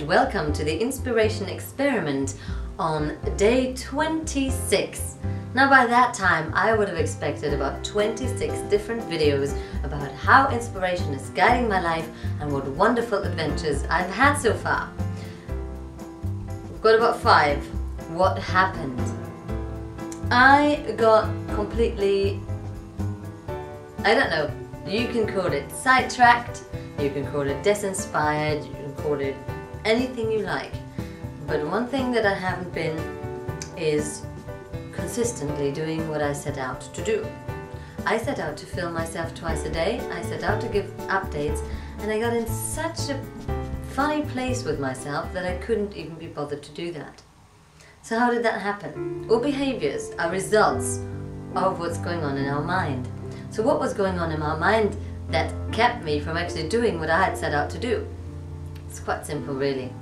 and welcome to the inspiration experiment on day 26. Now by that time I would have expected about 26 different videos about how inspiration is guiding my life and what wonderful adventures I've had so far. We've got about 5. What happened? I got completely, I don't know, you can call it sidetracked, you can call it disinspired, you can call it anything you like. But one thing that I haven't been is consistently doing what I set out to do. I set out to film myself twice a day, I set out to give updates, and I got in such a funny place with myself that I couldn't even be bothered to do that. So how did that happen? Our behaviors are results of what's going on in our mind. So what was going on in my mind that kept me from actually doing what I had set out to do? It's quite simple really.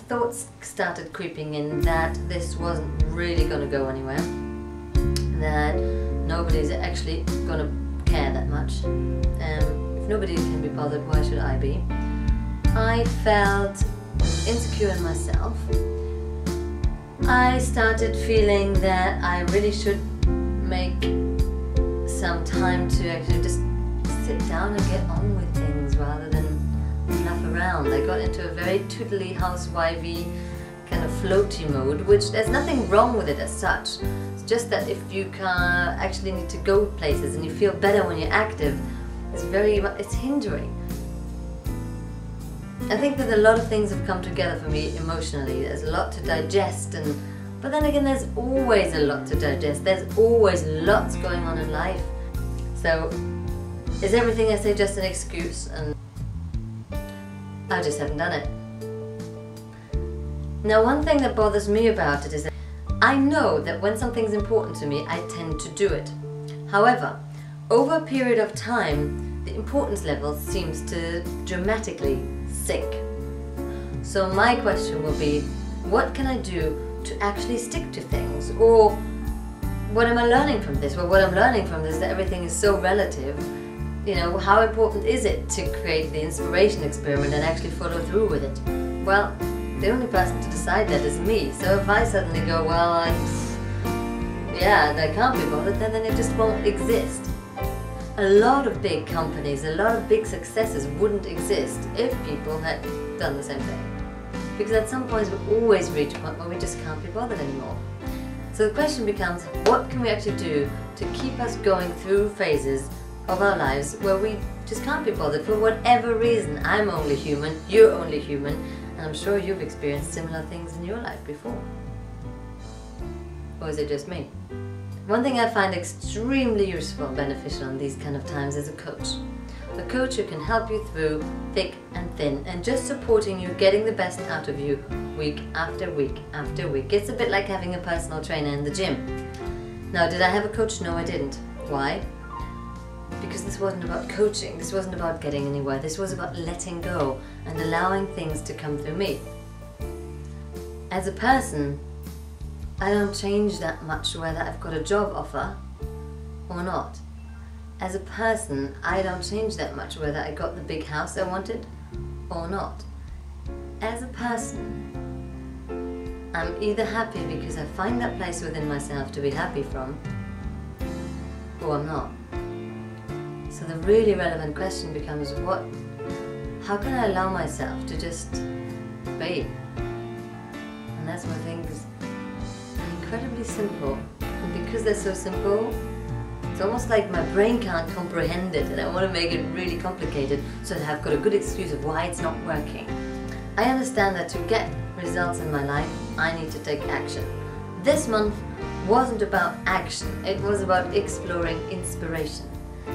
Thoughts started creeping in that this wasn't really going to go anywhere, that nobody's actually going to care that much. If nobody can be bothered, why should I be? I felt insecure in myself. I started feeling that I really should make some time to actually just sit down and get on with things rather than fluff around. I got into a very tootly, housewifey kind of floaty mode, which there's nothing wrong with it as such. It's just that if you actually need to go places and you feel better when you're active, it's hindering. I think that a lot of things have come together for me emotionally. There's a lot to digest, but then again there's always a lot to digest. There's always lots going on in life. So is everything I say just an excuse and I just haven't done it? Now one thing that bothers me about it is that I know that when something's important to me I tend to do it. However, over a period of time the importance level seems to dramatically sink. So my question will be, what can I do to actually stick to things? Or what am I learning from this? Well, what I'm learning from this is that everything is so relative. You know, how important is it to create the inspiration experiment and actually follow through with it? Well, the only person to decide that is me. So if I suddenly go, well, I can't be bothered, then it just won't exist. A lot of big companies, a lot of big successes wouldn't exist if people had done the same thing. Because at some point we always reach a point where we just can't be bothered anymore. So the question becomes, what can we actually do to keep us going through phases of our lives where we just can't be bothered for whatever reason? I'm only human, you're only human, and I'm sure you've experienced similar things in your life before. Or is it just me? One thing I find extremely useful and beneficial in these kind of times is a coach. A coach who can help you through thick and thin and just supporting you, getting the best out of you week after week after week. It's a bit like having a personal trainer in the gym. Now, did I have a coach? No, I didn't. Why? Because this wasn't about coaching, this wasn't about getting anywhere, this was about letting go and allowing things to come through me. As a person, I don't change that much whether I've got a job offer or not. As a person, I don't change that much whether I got the big house I wanted or not. As a person, I'm either happy because I find that place within myself to be happy from, or I'm not. So the really relevant question becomes, how can I allow myself to just be? And that's why things are incredibly simple. And because they're so simple, it's almost like my brain can't comprehend it and I want to make it really complicated so that I've got a good excuse of why it's not working. I understand that to get results in my life, I need to take action. This month wasn't about action, it was about exploring inspiration.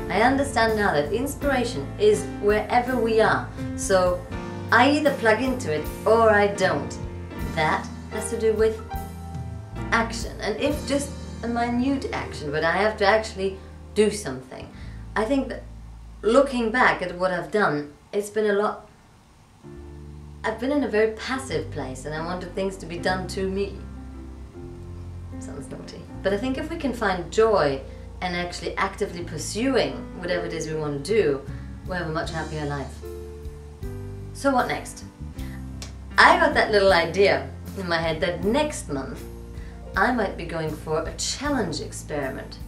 I understand now that inspiration is wherever we are, so I either plug into it or I don't. That has to do with action, and if just a minute action, but I have to actually do something. I think that looking back at what I've done, it's been a lot. I've been in a very passive place and I wanted things to be done to me. Sounds naughty. But I think if we can find joy and actually actively pursuing whatever it is we want to do, we'll have a much happier life. So what next? I got that little idea in my head that next month I might be going for a challenge experiment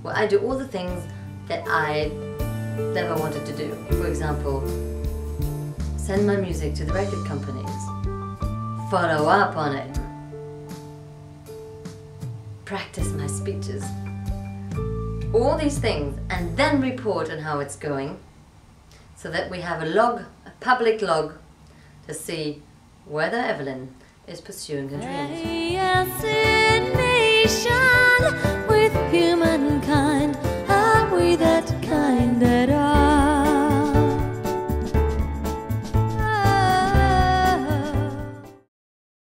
where I do all the things that I never wanted to do. For example, send my music to the record companies, follow up on it, practice my speeches, all these things, and then report on how it's going so that we have a log, a public log, to see whether Evelyne is pursuing her dreams.